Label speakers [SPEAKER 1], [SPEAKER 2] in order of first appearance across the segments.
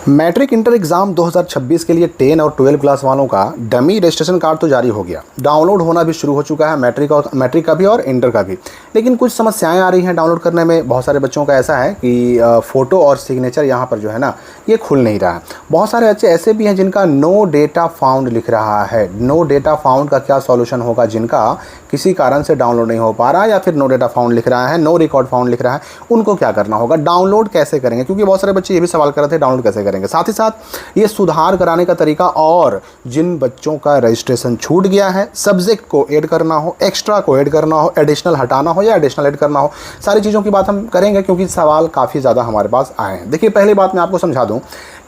[SPEAKER 1] Matric inter exam 2026 के लिए 10 और 12 क्लास वालों का डमी रजिस्ट्रेशन कार्ड तो जारी हो गया, डाउनलोड होना भी शुरू हो चुका है मैट्रिक का भी और इंटर का भी। लेकिन कुछ समस्याएं आ रही हैं डाउनलोड करने में। बहुत सारे बच्चों का ऐसा है कि फ़ोटो और सिग्नेचर यहाँ पर जो है ना ये खुल नहीं रहा है। बहुत सारे बच्चे ऐसे भी हैं जिनका नो डेटा फाउंड लिख रहा है। नो डेटा फाउंड का क्या सॉल्यूशन होगा? जिनका किसी कारण से डाउनलोड नहीं हो पा रहा है या फिर नो डेटा फाउंड लिख रहा है, नो रिकॉर्ड फाउंड लिख रहा है, उनको क्या करना होगा? डाउनलोड कैसे करेंगे? क्योंकि बहुत सारे बच्चे ये भी सवाल कर रहे थे डाउनलोड कैसे करेंगे। साथ ही साथ ये सुधार कराने का तरीका और जिन बच्चों का रजिस्ट्रेशन छूट गया है, सब्जेक्ट को ऐड करना हो, एक्स्ट्रा को ऐड करना हो, एडिशनल हटाना हो या एडिशनल ऐड करना हो, सारी चीज़ों की बात हम करेंगे क्योंकि सवाल काफ़ी ज़्यादा हमारे पास आए हैं। देखिए, पहली बात मैं आपको समझा दूं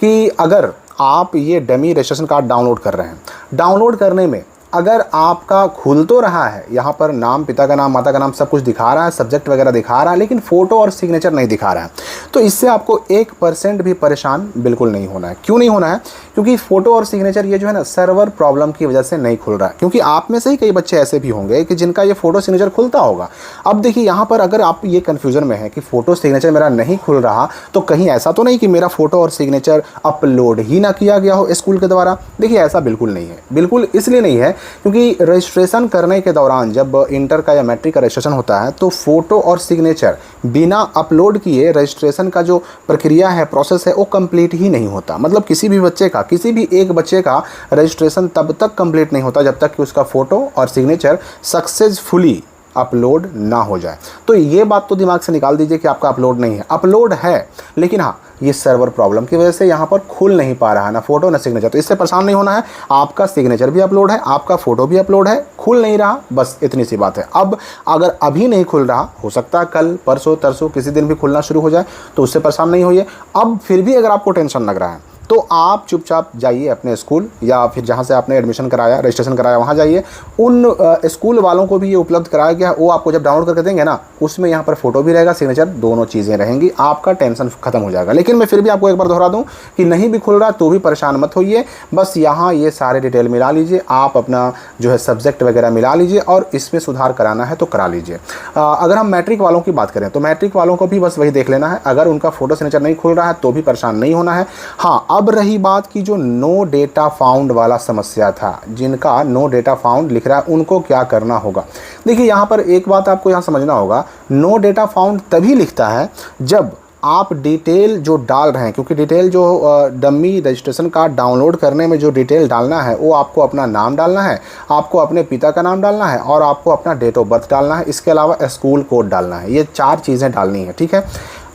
[SPEAKER 1] कि अगर आप ये डमी रजिस्ट्रेशन कार्ड डाउनलोड कर रहे हैं, डाउनलोड करने में अगर आपका खुल तो रहा है, यहाँ पर नाम, पिता का नाम, माता का नाम सब कुछ दिखा रहा है, सब्जेक्ट वगैरह दिखा रहा है, लेकिन फ़ोटो और सिग्नेचर नहीं दिखा रहा है, तो इससे आपको 1% भी परेशान बिल्कुल नहीं होना है। क्यों नहीं होना है? क्योंकि फ़ोटो और सिग्नेचर ये जो है ना सर्वर प्रॉब्लम की वजह से नहीं खुल रहा है। क्योंकि आप में से ही कई बच्चे ऐसे भी होंगे कि जिनका ये फ़ोटो सिग्नेचर खुलता होगा। अब देखिए, यहाँ पर अगर आप ये कन्फ्यूज़न में है कि फ़ोटो सिग्नेचर मेरा नहीं खुल रहा, तो कहीं ऐसा तो नहीं कि मेरा फ़ोटो और सिग्नेचर अपलोड ही ना किया गया हो स्कूल के द्वारा। देखिए, ऐसा बिल्कुल नहीं है। बिल्कुल इसलिए नहीं है क्योंकि रजिस्ट्रेशन करने के दौरान जब इंटर का या मैट्रिक का रजिस्ट्रेशन होता है तो फ़ोटो और सिग्नेचर बिना अपलोड किए रजिस्ट्रेशन का जो प्रक्रिया है, प्रोसेस है, वो कंप्लीट ही नहीं होता। मतलब किसी भी बच्चे का, किसी भी एक बच्चे का रजिस्ट्रेशन तब तक कंप्लीट नहीं होता जब तक कि उसका फ़ोटो और सिग्नेचर सक्सेसफुली अपलोड ना हो जाए। तो ये बात तो दिमाग से निकाल दीजिए कि आपका अपलोड नहीं है। अपलोड है, लेकिन हाँ, ये सर्वर प्रॉब्लम की वजह से यहाँ पर खुल नहीं पा रहा है, ना फोटो ना सिग्नेचर। तो इससे परेशान नहीं होना है। आपका सिग्नेचर भी अपलोड है, आपका फोटो भी अपलोड है, खुल नहीं रहा, बस इतनी सी बात है। अब अगर अभी नहीं खुल रहा, हो सकता है कल, परसों, तरसों किसी दिन भी खुलना शुरू हो जाए, तो उससे परेशान नहीं होइए। अब फिर भी अगर आपको टेंशन लग रहा है तो आप चुपचाप जाइए अपने स्कूल या फिर जहाँ से आपने एडमिशन कराया, रजिस्ट्रेशन कराया, वहाँ जाइए। उन स्कूल वालों को भी ये उपलब्ध कराया गया है। वो आपको जब डाउनलोड करके देंगे ना, उसमें यहाँ पर फोटो भी रहेगा, सिग्नेचर, दोनों चीज़ें रहेंगी। आपका टेंशन खत्म हो जाएगा। लेकिन मैं फिर भी आपको एक बार दोहरा दूँ कि नहीं भी खुल रहा तो भी परेशान मत होइए। बस यहाँ ये सारे डिटेल मिला लीजिए, आप अपना जो है सब्जेक्ट वगैरह मिला लीजिए और इसमें सुधार कराना है तो करा लीजिए। अगर हम मैट्रिक वालों की बात करें तो मैट्रिक वालों को भी बस वही देख लेना है। अगर उनका फोटो सिग्नेचर नहीं खुल रहा है तो भी परेशान नहीं होना है। हाँ, अब रही बात की जो नो डेटा फाउंड वाला समस्या था, जिनका नो डेटा फाउंड लिख रहा है, उनको क्या करना होगा? देखिए, यहाँ पर एक बात आपको यहाँ समझना होगा। नो डेटा फाउंड तभी लिखता है जब आप डिटेल जो डाल रहे हैं, क्योंकि डिटेल जो डमी रजिस्ट्रेशन कार्ड डाउनलोड करने में जो डिटेल डालना है वो आपको अपना नाम डालना है, आपको अपने पिता का नाम डालना है और आपको अपना डेट ऑफ बर्थ डालना है। इसके अलावा स्कूल कोड डालना है। ये 4 चीज़ें डालनी है, ठीक है।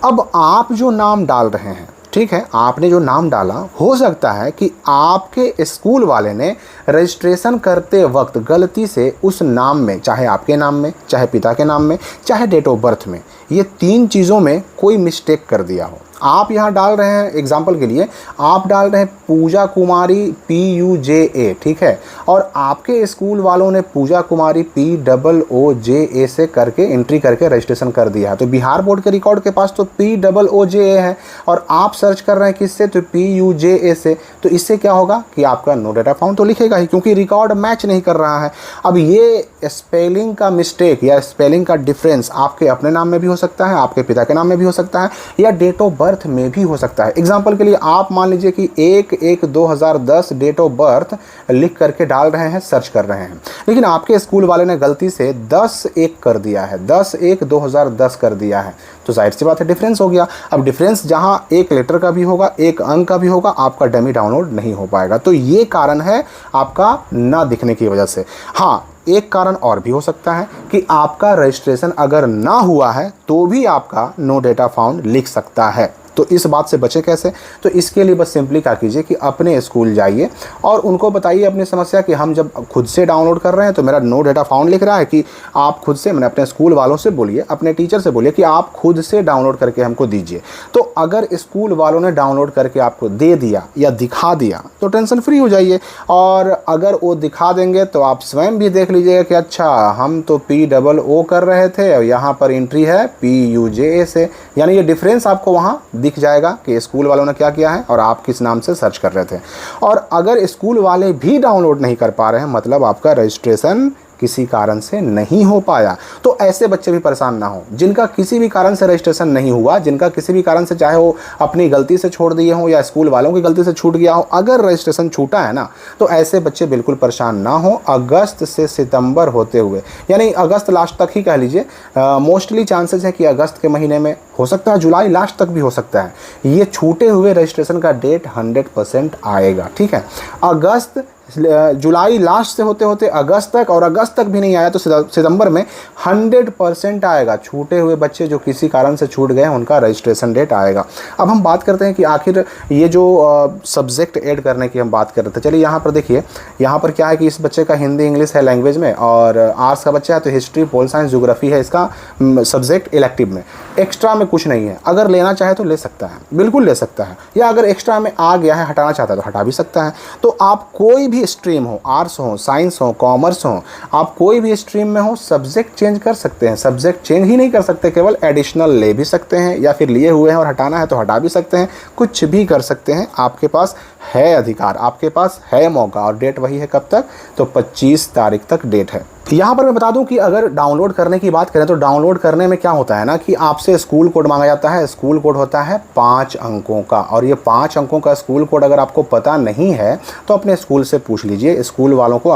[SPEAKER 1] अब आप जो नाम डाल रहे हैं, ठीक है, आपने जो नाम डाला, हो सकता है कि आपके स्कूल वाले ने रजिस्ट्रेशन करते वक्त गलती से उस नाम में, चाहे आपके नाम में, चाहे पिता के नाम में, चाहे डेट ऑफ बर्थ में, ये 3 चीज़ों में कोई मिस्टेक कर दिया हो। आप यहाँ डाल रहे हैं, एग्जाम्पल के लिए आप डाल रहे हैं पूजा कुमारी PUJA, ठीक है, और आपके स्कूल वालों ने पूजा कुमारी POOJA से करके एंट्री करके रजिस्ट्रेशन कर दिया है। तो बिहार बोर्ड के रिकॉर्ड के पास तो POOJA है और आप सर्च कर रहे हैं किससे? तो PUJA से। तो इससे क्या होगा कि आपका नो डेटा फाउंड तो लिखेगा ही, क्योंकि रिकॉर्ड मैच नहीं कर रहा है। अब ये स्पेलिंग का मिस्टेक या स्पेलिंग का डिफरेंस आपके अपने नाम में भी हो सकता है, आपके पिता के नाम में भी हो सकता है, या डेट ऑफ बर्थ में भी हो सकता है। एग्जाम्पल के लिए आप मान लीजिए कि 1/1/2010 डेट ऑफ बर्थ लिख करके डाल रहे हैं, सर्च कर रहे हैं, लेकिन आपके स्कूल वाले ने गलती से 10/1 कर दिया है, 10/1/2010 कर दिया है। तो जाहिर सी बात है डिफरेंस हो गया। अब डिफरेंस जहां एक लेटर का भी होगा, एक अंक का भी होगा, आपका डमी डाउनलोड नहीं हो पाएगा। तो ये कारण है आपका ना दिखने की वजह से। हाँ, एक कारण और भी हो सकता है कि आपका रजिस्ट्रेशन अगर ना हुआ है तो भी आपका नो डेटा फाउंड लिख सकता है। तो इस बात से बचे कैसे? तो इसके लिए बस सिंपली क्या कीजिए कि अपने स्कूल जाइए और उनको बताइए अपनी समस्या कि हम जब खुद से डाउनलोड कर रहे हैं तो मेरा नो डेटा फाउंड लिख रहा है। कि आप खुद से, मैंने अपने स्कूल वालों से बोलिए, अपने टीचर से बोलिए कि आप खुद से डाउनलोड करके हमको दीजिए। तो अगर स्कूल वालों ने डाउनलोड करके आपको दे दिया या दिखा दिया तो टेंशन फ्री हो जाइए। और अगर वो दिखा देंगे तो आप स्वयं भी देख लीजिएगा कि अच्छा, हम तो POO कर रहे थे और यहाँ पर एंट्री है PUJA से। यानी ये डिफरेंस आपको वहाँ दिख जाएगा कि स्कूल वालों ने क्या किया है और आप किस नाम से सर्च कर रहे थे। और अगर स्कूल वाले भी डाउनलोड नहीं कर पा रहे हैं, मतलब आपका रजिस्ट्रेशन किसी कारण से नहीं हो पाया। तो ऐसे बच्चे भी परेशान ना हो जिनका किसी भी कारण से रजिस्ट्रेशन नहीं हुआ, जिनका किसी भी कारण से, चाहे वो अपनी गलती से छोड़ दिए हो या स्कूल वालों की गलती से छूट गया हो, अगर रजिस्ट्रेशन छूटा है ना, तो ऐसे बच्चे बिल्कुल परेशान ना हो। अगस्त से सितंबर होते हुए, यानी अगस्त लास्ट तक ही कह लीजिए, मोस्टली चांसेस है कि अगस्त के महीने में, हो सकता है जुलाई लास्ट तक भी हो सकता है, ये छूटे हुए रजिस्ट्रेशन का डेट 100% आएगा। ठीक है, अगस्त, जुलाई लास्ट से होते होते अगस्त तक, और अगस्त तक भी नहीं आया तो सितंबर में 100% आएगा। छूटे हुए बच्चे जो किसी कारण से छूट गए हैं उनका रजिस्ट्रेशन डेट आएगा। अब हम बात करते हैं कि आखिर ये जो सब्जेक्ट ऐड करने की हम बात कर रहे थे, चलिए यहाँ पर देखिए, यहाँ पर क्या है कि इस बच्चे का हिंदी इंग्लिश है लैंग्वेज में, और आर्ट्स का बच्चा है तो हिस्ट्री पोल साइंस ज्योग्राफी है इसका सब्जेक्ट इलेक्टिव में। एक्स्ट्रा में कुछ नहीं है, अगर लेना चाहे तो ले सकता है, बिल्कुल ले सकता है, या अगर एक्स्ट्रा में आ गया है हटाना चाहता है तो हटा भी सकता है। तो आप कोई भी स्ट्रीम हो, आर्ट्स हो, साइंस हो, कॉमर्स हो, आप कोई भी स्ट्रीम में हो, सब्जेक्ट चेंज कर सकते हैं। सब्जेक्ट चेंज ही नहीं कर सकते, केवल एडिशनल ले भी सकते हैं, या फिर लिए हुए हैं और हटाना है तो हटा भी सकते हैं, कुछ भी कर सकते हैं। आपके पास है अधिकार, आपके पास है मौका, और डेट वही है कब तक, तो 25 तारीख तक डेट है। यहाँ पर मैं बता दूं कि अगर डाउनलोड करने की बात करें तो डाउनलोड करने में क्या होता है ना कि आपसे स्कूल कोड मांगा जाता है। स्कूल कोड होता है 5 अंकों का, और ये 5 अंकों का स्कूल कोड अगर आपको पता नहीं है तो अपने स्कूल से पूछ लीजिए, स्कूल वालों को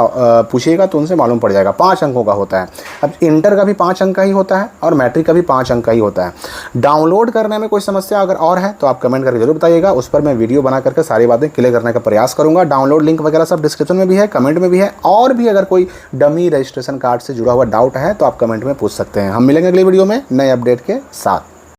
[SPEAKER 1] पूछिएगा तो उनसे मालूम पड़ जाएगा। 5 अंकों का होता है। अब इंटर का भी 5 अंक का ही होता है और मैट्रिक का भी 5 अंक का ही होता है। डाउनलोड करने में कोई समस्या अगर और है तो आप कमेंट करके जरूर बताइएगा, उस पर मैं वीडियो बना करके सारी बातें क्लियर करने का प्रयास करूँगा। डाउनलोड लिंक वगैरह सब डिस्क्रिप्शन में भी है, कमेंट में भी है, और भी अगर कोई डमी रजिस्ट्रेशन कार्ड से जुड़ा हुआ डाउट है तो आप कमेंट में पूछ सकते हैं। हम मिलेंगे अगली वीडियो में नए अपडेट के साथ।